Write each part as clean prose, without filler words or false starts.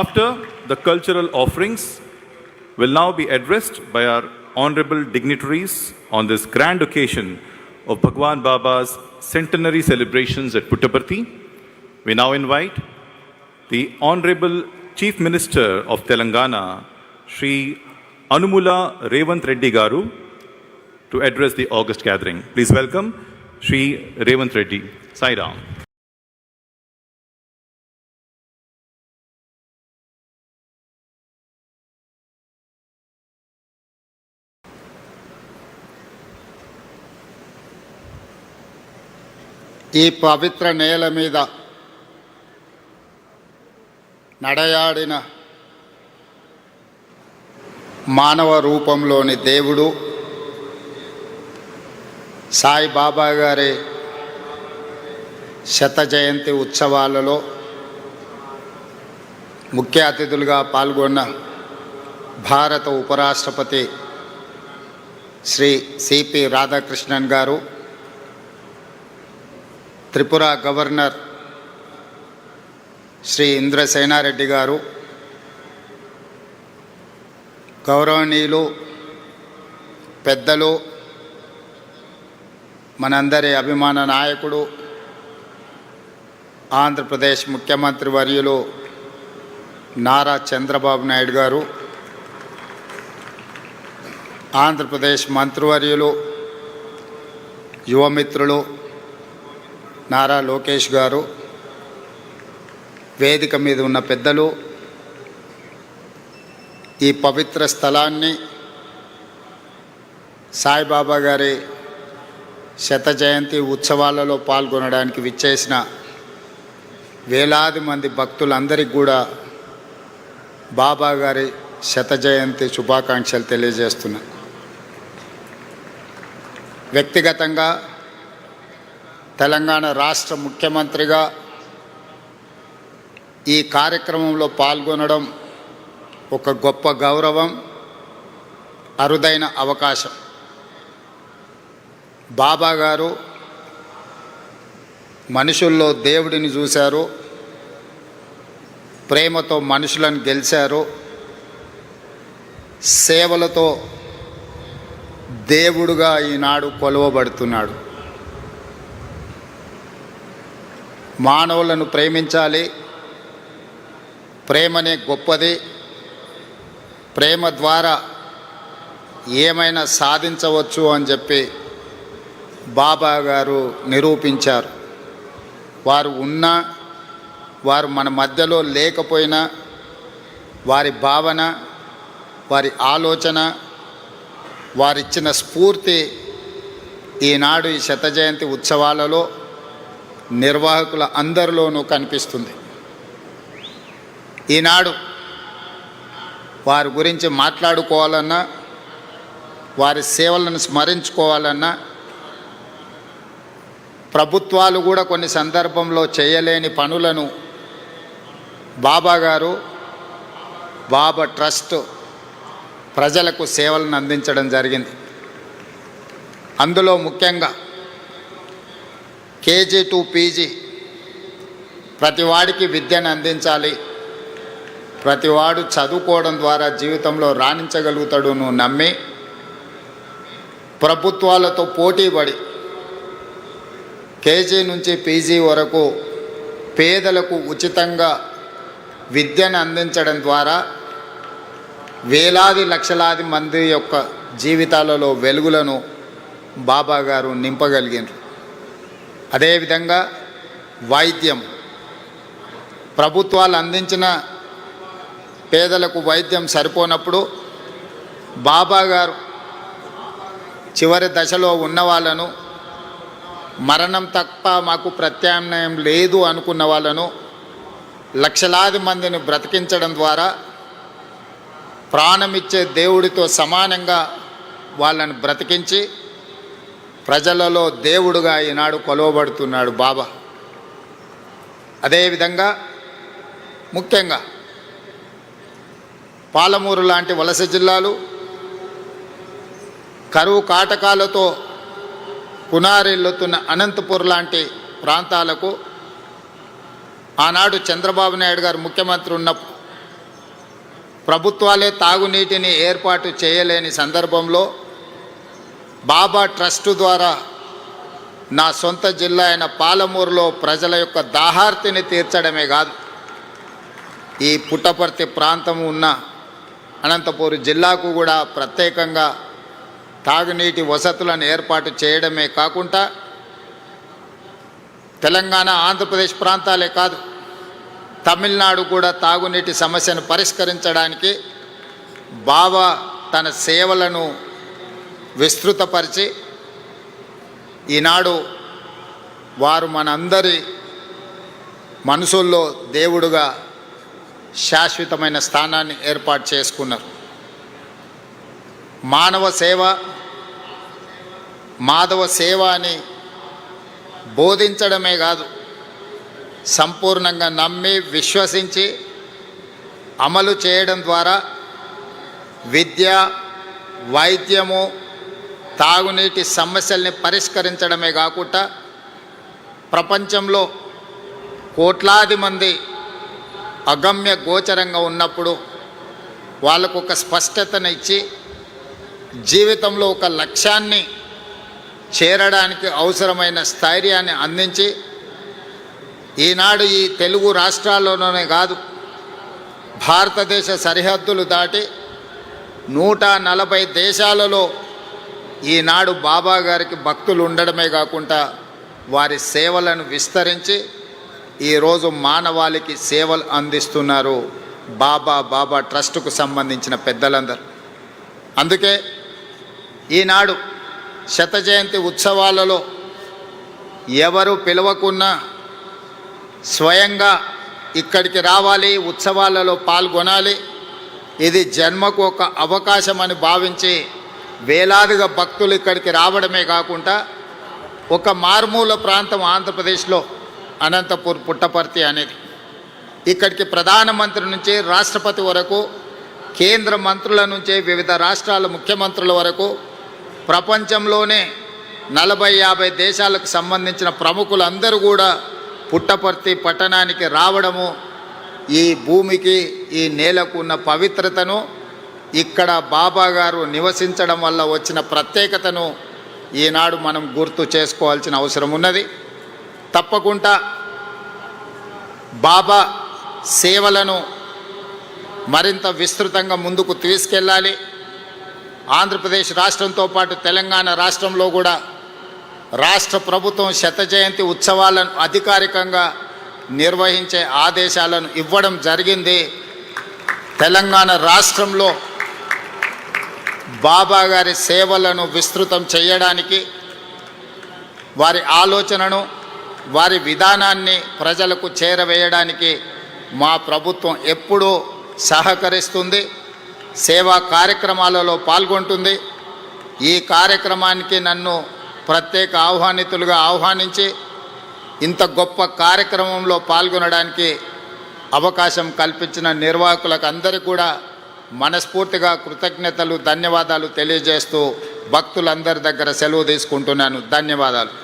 After the cultural offerings will now be addressed by our honorable dignitaries on this grand occasion of Bhagwan Baba's centenary celebrations at Puttaparthi. We now invite the Honorable Chief Minister of Telangana, Shri Anumula Revanth Reddy Garu, to address the August gathering. Please welcome Shri Revanth Reddy. Sai Ram. ఈ పవిత్ర నేల మీద నడయాడిన మానవ రూపంలోని దేవుడు సాయిబాబా గారి శత జయంతి ఉత్సవాలలో ముఖ్య అతిథులుగా పాల్గొన్న భారత ఉపరాష్ట్రపతి శ్రీ సిపి రాధాకృష్ణన్ గారు, త్రిపుర గవర్నర్ శ్రీ ఇంద్రసేనారెడ్డి గారు, గౌరవనీయులు పెద్దలు, మనందరి అభిమాన నాయకుడు, ఆంధ్రప్రదేశ్ ముఖ్యమంత్రి వర్యులు నారా చంద్రబాబు నాయుడు గారు, ఆంధ్రప్రదేశ్ మంత్రివర్యులు, యువమిత్రులు నారా లోకేష్ గారు, వేదిక మీద ఉన్న పెద్దలు, ఈ పవిత్ర స్థలాన్ని సాయిబాబా గారి శత జయంతి ఉత్సవాలలో పాల్గొనడానికి విచ్చేసిన వేలాది మంది భక్తులందరికీ కూడా బాబా గారి శత జయంతి శుభాకాంక్షలు తెలియజేస్తున్నా. వ్యక్తిగతంగా తెలంగాణ రాష్ట్ర ముఖ్యమంత్రిగా ఈ కార్యక్రమంలో పాల్గొనడం ఒక గొప్ప గౌరవం, అరుదైన అవకాశం. బాబా గారు మనుషుల్లో దేవుడిని చూశారు, ప్రేమతో మనుషులను గెలిచారు, సేవలతో దేవుడుగా ఈనాడు కొలవబడుతున్నాడు. మానవులను ప్రేమించాలి, ప్రేమనే గొప్పది, ప్రేమ ద్వారా ఏమైనా సాధించవచ్చు అని చెప్పి బాబా గారు నిరూపించారు. వారు ఉన్నా, వారు మన మధ్యలో లేకపోయినా, వారి భావన, వారి ఆలోచన, వారిచ్చిన స్ఫూర్తి ఈనాడు ఈ శత జయంతి ఉత్సవాలలో నిర్వాహకుల అందరిలోనూ కనిపిస్తుంది. ఈనాడు వారి గురించి మాట్లాడుకోవాలన్నా, వారి సేవలను స్మరించుకోవాలన్నా, ప్రభుత్వాలు కూడా కొన్ని సందర్భంలో చేయలేని పనులను బాబా గారు, బాబా ట్రస్ట్ ప్రజలకు సేవలను అందించడం జరిగింది. అందులో ముఖ్యంగా కేజీ టు పీజీ ప్రతివాడికి విద్యను అందించాలి, ప్రతివాడు చదువుకోవడం ద్వారా జీవితంలో రాణించగలుగుతాడు నువ్వు నమ్మి ప్రభుత్వాలతో పోటీపడి కేజీ నుంచి పీజీ వరకు పేదలకు ఉచితంగా విద్యను అందించడం ద్వారా వేలాది లక్షలాది మంది యొక్క జీవితాలలో వెలుగులను బాబా గారు నింపగలిగినారు. అదేవిధంగా వైద్యం, ప్రభుత్వాలు అందించిన పేదలకు వైద్యం సరిపోనప్పుడు బాబా గారు చివరి దశలో ఉన్న వాళ్ళను, మరణం తప్ప మాకు ప్రత్యామ్నాయం లేదు అనుకున్న వాళ్ళను లక్షలాది మందిని బ్రతికించడం ద్వారా ప్రాణమిచ్చే దేవుడితో సమానంగా వాళ్ళని బ్రతికించి ప్రజలలో దేవుడుగా ఈనాడు కొలవబడుతున్నాడు బాబా. అదేవిధంగా ముఖ్యంగా పాలమూరు లాంటి వలస జిల్లాలు కరువు కాటకాలతో పునారిల్లుతున్న అనంతపూర్ లాంటి ప్రాంతాలకు ఆనాడు చంద్రబాబు నాయుడు గారు ముఖ్యమంత్రి ఉన్నప్పుడు ప్రభుత్వాలే తాగునీటిని ఏర్పాటు చేయలేని సందర్భంలో బాబా ట్రస్టు ద్వారా నా సొంత జిల్లా అయిన పాలమూరులో ప్రజల యొక్క దాహార్తిని తీర్చడమే కాదు, ఈ పుట్టపర్తి ప్రాంతం ఉన్న అనంతపూర్ జిల్లాకు కూడా ప్రత్యేకంగా తాగునీటి వసతులను ఏర్పాటు చేయడమే కాకుండా తెలంగాణ ఆంధ్రప్రదేశ్ ప్రాంతాలే కాదు, తమిళనాడు కూడా తాగునీటి సమస్యను పరిష్కరించడానికి బాబా తన సేవలను విస్తృతపరిచి ఈనాడు వారు మనందరి మనసుల్లో దేవుడుగా శాశ్వతమైన స్థానాన్ని ఏర్పాటు చేసుకున్నారు. మానవ సేవ, మాధవ సేవ అని బోధించడమే కాదు, సంపూర్ణంగా నమ్మి విశ్వసించి అమలు చేయడం ద్వారా విద్య, వైద్యము, తాగునీటి సమస్యల్ని పరిష్కరించడమే కాకుండా ప్రపంచంలో కోట్లాది మంది అగమ్య గోచరంగా ఉన్నప్పుడు వాళ్ళకు ఒక స్పష్టతను ఇచ్చి జీవితంలో ఒక లక్ష్యాన్ని చేరడానికి అవసరమైన స్థైర్యాన్ని అందించి ఈనాడు ఈ తెలుగు రాష్ట్రాల్లోనే కాదు, భారతదేశ సరిహద్దులు దాటి 140 దేశాలలో ఈనాడు బాబా గారికి భక్తులు ఉండడమే కాకుండా వారి సేవలను విస్తరించి ఈరోజు మానవాళికి సేవలు అందిస్తున్నారు బాబా ట్రస్టుకు సంబంధించిన పెద్దలందరూ. అందుకే ఈనాడు శత జయంతి ఉత్సవాలలో ఎవరు పిలవకున్నా స్వయంగా ఇక్కడికి రావాలి, ఉత్సవాలలో పాల్గొనాలి, ఇది జన్మకు ఒక అవకాశం అని భావించి వేలాదిగా భక్తులు ఇక్కడికి రావడమే కాకుండా ఒక మారుమూల ప్రాంతం ఆంధ్రప్రదేశ్లో అనంతపూర్ పుట్టపర్తి అనేది, ఇక్కడికి ప్రధానమంత్రి నుంచి రాష్ట్రపతి వరకు, కేంద్ర మంత్రుల నుంచి వివిధ రాష్ట్రాల ముఖ్యమంత్రుల వరకు, ప్రపంచంలోనే 40-50 దేశాలకు సంబంధించిన ప్రముఖులందరూ కూడా పుట్టపర్తి పట్టణానికి రావడము ఈ భూమికి, ఈ నేలకు ఉన్న పవిత్రతను, ఇక్కడ బాబా గారు నివసించడం వల్ల వచ్చిన ప్రత్యేకతను ఈనాడు మనం గుర్తు చేసుకోవాల్సిన అవసరం ఉన్నది. తప్పకుండా బాబా సేవలను మరింత విస్తృతంగా ముందుకు తీసుకెళ్ళాలి. ఆంధ్రప్రదేశ్ రాష్ట్రంతో పాటు తెలంగాణ రాష్ట్రంలో కూడా రాష్ట్ర ప్రభుత్వం శత జయంతి ఉత్సవాలను అధికారికంగా నిర్వహించే ఆదేశాలను ఇవ్వడం జరిగింది. తెలంగాణ రాష్ట్రంలో బాబా గారి సేవలను విస్తృతం చేయడానికి, వారి ఆలోచనను, వారి విధానాన్ని ప్రజలకు చేరవేయడానికి మా ప్రభుత్వం ఎప్పుడూ సహకరిస్తుంది, సేవా కార్యక్రమాలలో పాల్గొంటుంది. ఈ కార్యక్రమానికి నన్ను ప్రత్యేక ఆహ్వానితులుగా ఆహ్వానించి ఇంత గొప్ప కార్యక్రమంలో పాల్గొనడానికి అవకాశం కల్పించిన నిర్వాహకులకు అందరికీ కూడా మనస్ఫూర్తిగా కృతజ్ఞతలు, ధన్యవాదాలు తెలియజేస్తూ భక్తులందరి దగ్గర సెలవు తీసుకుంటున్నాను. ధన్యవాదాలు.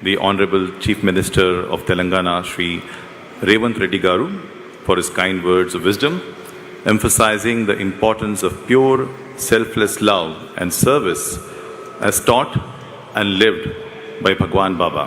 The Honorable Chief Minister of Telangana, Shri Revanth Reddy Garu, for his kind words of wisdom, emphasizing the importance of pure, selfless love and service as taught and lived by Bhagwan Baba.